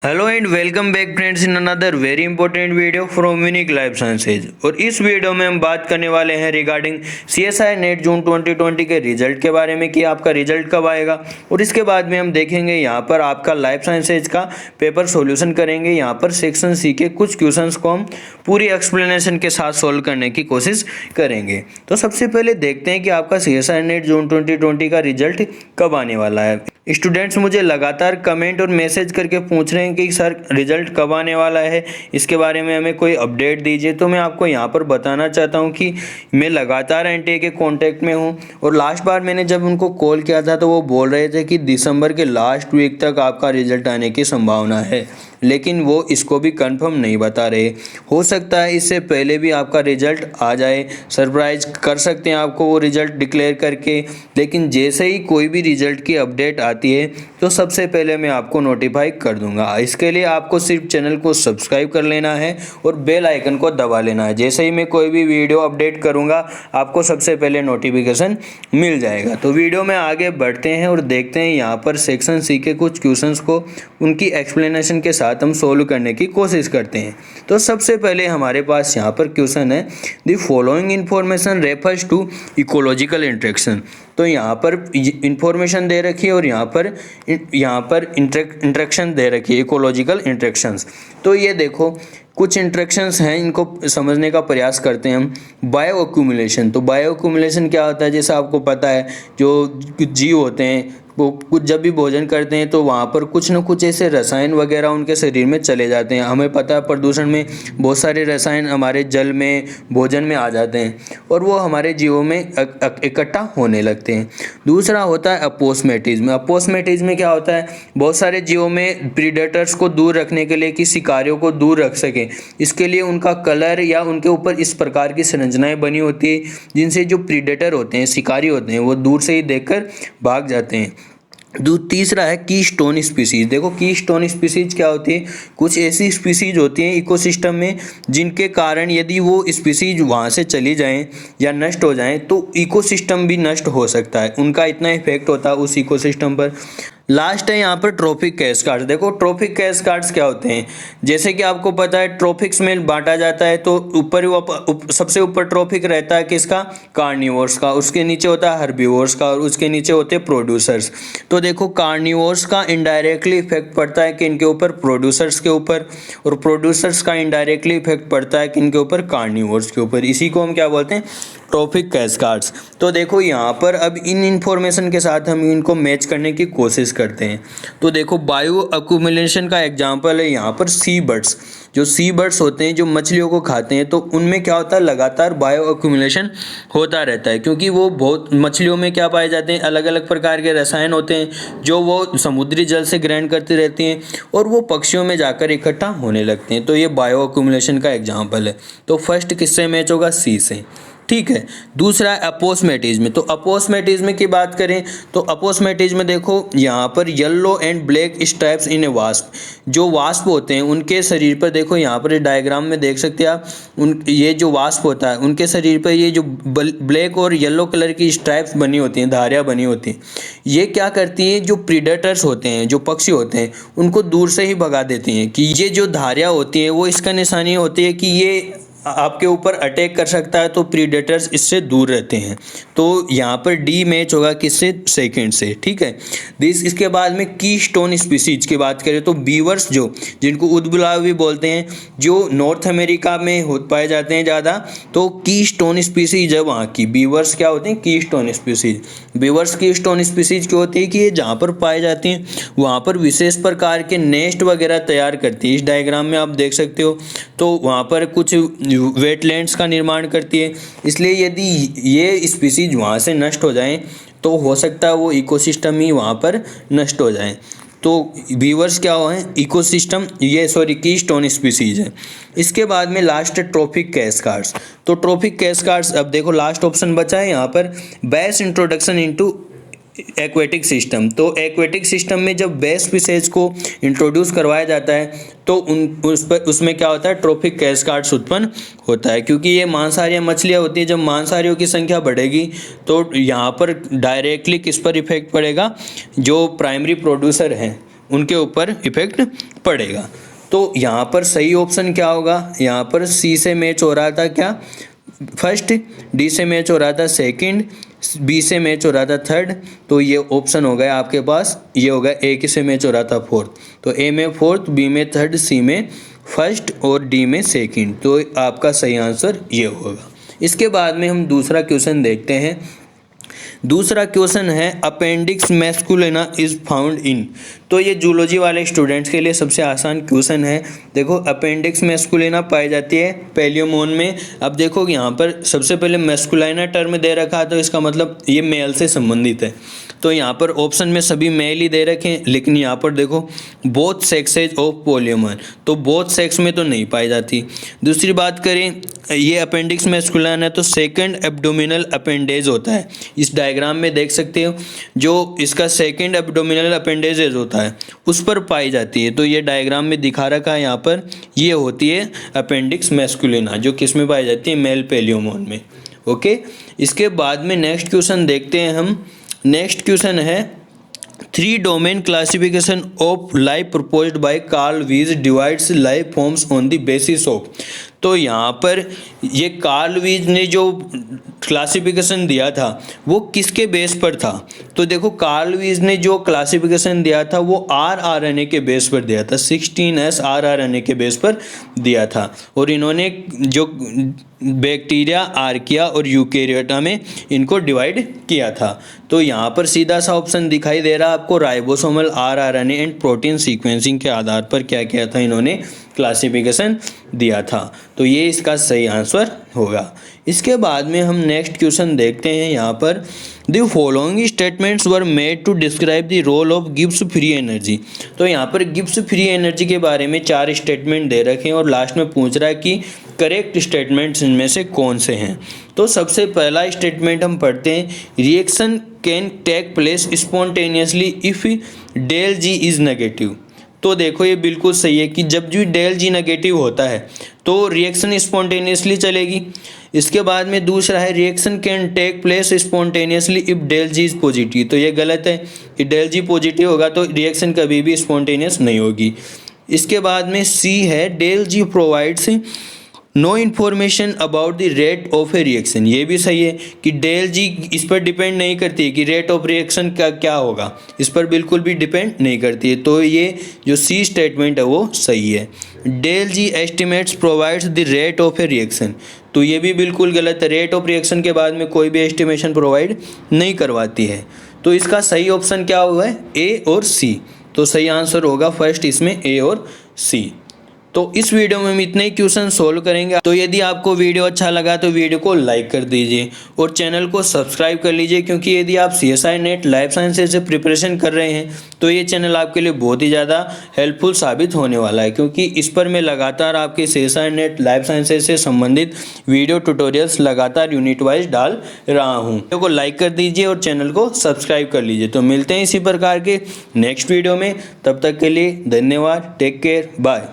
Hello and welcome back friends in another very important video from unique life sciences. और इस video में हम बात करने वाले हैं रिगार्डिंग सीएसआई नेट जून 2020 के रिजल्ट के बारे में कि आपका रिजल्ट कब आएगा। और इसके बाद में हम देखेंगे यहाँ पर आपका लाइफ साइंसेज का पेपर सॉल्यूशन करेंगे। यहाँ पर सेक्शन सी के कुछ क्वेश्चंस को हम पूरी एक्सप्लेनेशन के साथ सोल्व करने की कोशिश करेंगे। तो सबसे पहले देखते हैं कि आपका सीएसआई नेट जून 2020 का रिजल्ट कब आने वाला है। स्टूडेंट्स मुझे लगातार कमेंट और मैसेज करके पूछ रहे हैं कि सर रिजल्ट कब आने वाला है, इसके बारे में हमें कोई अपडेट दीजिए। तो मैं आपको यहाँ पर बताना चाहता हूँ कि मैं लगातार एनटीए के कांटेक्ट में हूँ। और लास्ट बार मैंने जब उनको कॉल किया था तो वो बोल रहे थे कि दिसंबर के लास्ट वीक तक आपका रिजल्ट आने की संभावना है, लेकिन वो इसको भी कंफर्म नहीं बता रहे। हो सकता है इससे पहले भी आपका रिजल्ट आ जाए, सरप्राइज कर सकते हैं आपको वो रिजल्ट डिक्लेयर करके। लेकिन जैसे ही कोई भी रिजल्ट की अपडेट आती है तो सबसे पहले मैं आपको नोटिफाई कर दूंगा। इसके लिए आपको सिर्फ चैनल को सब्सक्राइब कर लेना है और बेल आइकन को दबा लेना है। जैसे ही मैं कोई भी वीडियो अपडेट करूंगा आपको सबसे पहले नोटिफिकेशन मिल जाएगा। तो वीडियो में आगे बढ़ते हैं और देखते हैं यहाँ पर सेक्शन सी के कुछ क्वेश्चंस को उनकी एक्सप्लेनेशन के साथ हम सोल्व करने की कोशिश करते हैं। तो सबसे पहले हमारे पास यहाँ पर क्वेश्चन है, the following information refers to ecological interaction. तो यहाँ पर इंफॉर्मेशन दे रखी है और यहाँ पर इंटरेक्शन दे रखी है, इकोलॉजिकल इंटरेक्शंस। तो ये देखो कुछ इंटरेक्शंस हैं, इनको समझने का प्रयास करते हैं हम। बायो एक्यूमुलेशन, तो बायो एक्यूमुलेशन क्या होता है, जैसा आपको पता है जो जीव होते हैं वो कुछ जब भी भोजन करते हैं तो वहाँ पर कुछ न कुछ ऐसे रसायन वगैरह उनके शरीर में चले जाते हैं। हमें पता है प्रदूषण में बहुत सारे रसायन हमारे जल में, भोजन में आ जाते हैं और वो हमारे जीवों में इकट्ठा होने लगते हैं। दूसरा होता है अपोस्मेटिज्म। अपोस्मेटिज्म में क्या होता है, बहुत सारे जीवों में प्रीडेटर्स को दूर रखने के लिए कि शिकारियों को दूर रख सकें, इसके लिए उनका कलर या उनके ऊपर इस प्रकार की संरचनाएं बनी होती है जिनसे जो प्रीडेटर होते हैं, शिकारी होते हैं, वो दूर से ही देखकर भाग जाते हैं। तीसरा है कीस्टोन स्पीसीज। देखो कीस्टोन स्पीसीज क्या होती है, कुछ ऐसी स्पीसीज होती हैं इकोसिस्टम में जिनके कारण यदि वो स्पीसीज वहाँ से चली जाएं या नष्ट हो जाएं तो इकोसिस्टम भी नष्ट हो सकता है, उनका इतना इफेक्ट होता है उस इकोसिस्टम पर। लास्ट है यहाँ पर ट्रॉफिक कैस्काड्स। देखो ट्रॉफिक कैस्काड्स क्या होते हैं, जैसे कि आपको पता है ट्रॉफिक्स में बांटा जाता है तो ऊपर सबसे ऊपर ट्रॉफिक रहता है किसका, कार्निवोर्स का, उसके नीचे होता है हर्बीवोर्स का और उसके नीचे होते हैं प्रोड्यूसर्स। तो देखो कार्निवोर्स का इनडायरेक्टली इफेक्ट पड़ता है किन के ऊपर, प्रोड्यूसर्स के ऊपर, और प्रोड्यूसर्स का इनडायरेक्टली इफेक्ट पड़ता है किन के ऊपर, कार्निवोर्स के ऊपर। इसी को हम क्या बोलते हैं, ट्रॉफिक कैस्काड्स। तो देखो यहाँ पर अब इन इंफॉर्मेशन के साथ हम इनको मैच करने की कोशिश करते हैं। तो देखो बायो अक्यूमुलेशन का एग्जांपल है यहाँ पर सी बर्ड्स। जो सी बर्ड्स होते हैं जो मछलियों को खाते हैं तो उनमें क्या होता है, लगातार बायो अक्यूमुलेशन होता रहता है, क्योंकि वो बहुत मछलियों में क्या पाए जाते हैं, अलग अलग प्रकार के रसायन होते हैं जो वो समुद्री जल से ग्रहण करती रहती हैं और वो पक्षियों में जाकर इकट्ठा होने लगते हैं। तो ये बायो अक्यूमुलेशन का एग्जाम्पल है। तो फर्स्ट किससे मैच होगा, सी से, ठीक है। दूसरा अपोस्मेटिज्म। तो अपोस्मेटिज्म की बात करें तो अपोस्मेटिज्म देखो यहाँ पर yellow and black stripes in A wasp. जो वास्प होते हैं उनके शरीर पर देखो, यहाँ पर डायग्राम में देख सकते हैं आप, ये जो वास्प होता है उनके शरीर पर ये जो ब्लैक और येलो कलर की स्ट्राइप्स बनी होती हैं, धारियाँ बनी होती हैं। ये क्या करती हैं, जो प्रीडेटर्स होते हैं, जो पक्षी होते हैं, उनको दूर से ही भगा देती हैं। कि ये जो धारियाँ होती हैं वो इसका निशानी होती है कि ये आपके ऊपर अटैक कर सकता है, तो प्रीडेटर्स इससे दूर रहते हैं। तो यहाँ पर डी मैच होगा किससे, सेकंड से, ठीक है। इसके बाद में कीस्टोन स्पीसीज की बात करें तो बीवर्स, जो जिनको उदबुलाव भी बोलते हैं, जो नॉर्थ अमेरिका में हो पाए जाते हैं ज़्यादा, तो कीस्टोन स्पीसीज है वहाँ की। बीवर्स क्या होते हैं, keystone species. Beavers keystone species क्या होती है कि ये जहाँ पर पाए जाती हैं वहाँ पर विशेष प्रकार के नेस्ट वगैरह तैयार करती है। इस डायग्राम में आप देख सकते हो। तो वहाँ पर कुछ वेटलैंड्स का निर्माण करती है। इसलिए यदि ये स्पीसीज वहाँ से नष्ट हो जाएं तो हो सकता है वो इकोसिस्टम ही वहाँ पर नष्ट हो जाएं। तो बीवर्स क्या है, इकोसिस्टम, ये कीस्टोन स्पीसीज है। इसके बाद में लास्ट है ट्रॉफिक कैस्काड्स। तो ट्रॉफिक कैस्काड्स, अब देखो लास्ट ऑप्शन बचा है यहाँ पर, best introduction into aquatic system. तो एक्वेटिक सिस्टम में जब बेस स्पीसीज को इंट्रोड्यूस करवाया जाता है तो उसमें क्या होता है, ट्रॉफिक कैस्काड्स उत्पन्न होता है। क्योंकि ये मांसाहारी मछलियाँ होती है, जब मांसाहारियों की संख्या बढ़ेगी तो यहाँ पर डायरेक्टली किस पर इफेक्ट पड़ेगा, जो प्राइमरी प्रोड्यूसर हैं उनके ऊपर इफेक्ट पड़ेगा। तो यहाँ पर सही ऑप्शन क्या होगा, यहाँ पर सी से मैच हो रहा था क्या फर्स्ट, डी से मैच हो रहा था सेकंड, बी से मैच हो रहा था थर्ड, तो ये ऑप्शन हो गया आपके पास, ये होगा ए से मैच हो रहा था फोर्थ, तो ए में फोर्थ, बी में थर्ड, सी में फर्स्ट और डी में सेकंड, तो आपका सही आंसर ये होगा। इसके बाद में हम दूसरा क्वेश्चन देखते हैं। दूसरा क्वेश्चन है अपेंडिक्स मैस्कुलिना इज फाउंड इन। तो ये जूलॉजी वाले स्टूडेंट्स के लिए सबसे आसान क्वेश्चन है। देखो अपेंडिक्स मैस्कुलिना पाई जाती है पेलियोमोन में। अब देखो यहाँ पर सबसे पहले मैस्कुलिना टर्म दे रखा है, तो इसका मतलब ये मेल से संबंधित है। तो यहाँ पर ऑप्शन में सभी मेल ही दे रखे हैं, लेकिन यहाँ पर देखो बोथ सेक्सेज ऑफ पोलियोमन, तो बोथ सेक्स में तो नहीं पाई जाती। दूसरी बात करें, ये अपेंडिक्स मैस्कुलिना है तो सेकंड एब्डोमिनल अपेंडेज होता है। इस डायग्राम में देख सकते हो जो इसका सेकंड एब्डोमिनल अपेंडेज होता है उस पर पाई जाती है। तो ये डायग्राम में दिखा रखा है यहाँ पर, ये होती है अपेंडिक्स मैस्कुलिना, जो किस में पाई जाती है, मेल पेलियोमोन में। ओके, इसके बाद में नेक्स्ट क्वेश्चन देखते हैं हम। नेक्स्ट क्वेश्चन है 3 domain classification of life proposed by Carl Woese divides life forms on the basis of. तो यहाँ पर ये कार्ल वीज ने जो क्लासिफिकेशन दिया था वो किसके बेस पर था। तो देखो कार्ल वीज ने जो क्लासिफिकेशन दिया था वो आरआरएनए के बेस पर दिया था, 16S आरआरएनए के बेस पर दिया था। और इन्होंने जो बैक्टीरिया, आर्किया और यूकेरियोटा में इनको डिवाइड किया था। तो यहाँ पर सीधा सा ऑप्शन दिखाई दे रहा है आपको, ribosomal rRNA and protein sequencing के आधार पर क्या किया था, इन्होंने क्लासिफिकेशन दिया था। तो ये इसका सही आंसर होगा। इसके बाद में हम नेक्स्ट क्वेश्चन देखते हैं। यहाँ पर the following statements were made to describe the role of Gibbs free energy. तो यहाँ पर गिब्स फ्री एनर्जी के बारे में 4 स्टेटमेंट दे रखे हैं और लास्ट में पूछ रहा है कि करेक्ट स्टेटमेंट्स इनमें से कौन से हैं। तो सबसे पहला स्टेटमेंट हम पढ़ते हैं, reaction can take place spontaneously if del G is negative. तो देखो ये बिल्कुल सही है कि जब भी डेल जी नेगेटिव होता है तो रिएक्शन स्पॉन्टेनियसली चलेगी। इसके बाद में दूसरा है reaction can take place spontaneously if del G is positive. तो ये गलत है कि डेल जी पॉजिटिव होगा तो रिएक्शन कभी भी स्पॉन्टेनियस नहीं होगी। इसके बाद में सी है del G provides no information about the rate of a reaction. ये भी सही है कि डेल जी इस पर डिपेंड नहीं करती है कि रेट ऑफ रिएक्शन का क्या होगा, इस पर बिल्कुल भी डिपेंड नहीं करती है। तो ये जो सी स्टेटमेंट है वो सही है। Del G estimates provides the rate of a reaction, तो ये भी बिल्कुल गलत है। रेट ऑफ रिएक्शन के बाद में कोई भी एस्टिमेशन प्रोवाइड नहीं करवाती है। तो इसका सही ऑप्शन क्या हुआ है, ए और सी। तो सही आंसर होगा फर्स्ट इसमें ए और सी। तो इस वीडियो में हम इतने ही क्वेश्चन सोल्व करेंगे। तो यदि आपको वीडियो अच्छा लगा तो वीडियो को लाइक कर दीजिए और चैनल को सब्सक्राइब कर लीजिए, क्योंकि यदि आप CSI नेट लाइफ साइंसेज से प्रिपरेशन कर रहे हैं तो ये चैनल आपके लिए बहुत ही ज़्यादा हेल्पफुल साबित होने वाला है, क्योंकि इस पर मैं लगातार आपके CSI नेट लाइफ साइंसेज से संबंधित वीडियो ट्यूटोरियल्स लगातार यूनिट वाइज डाल रहा हूँ। वीडियो को लाइक कर दीजिए और चैनल को सब्सक्राइब कर लीजिए। तो मिलते हैं इसी प्रकार के नेक्स्ट वीडियो में, तब तक के लिए धन्यवाद, टेक केयर, बाय।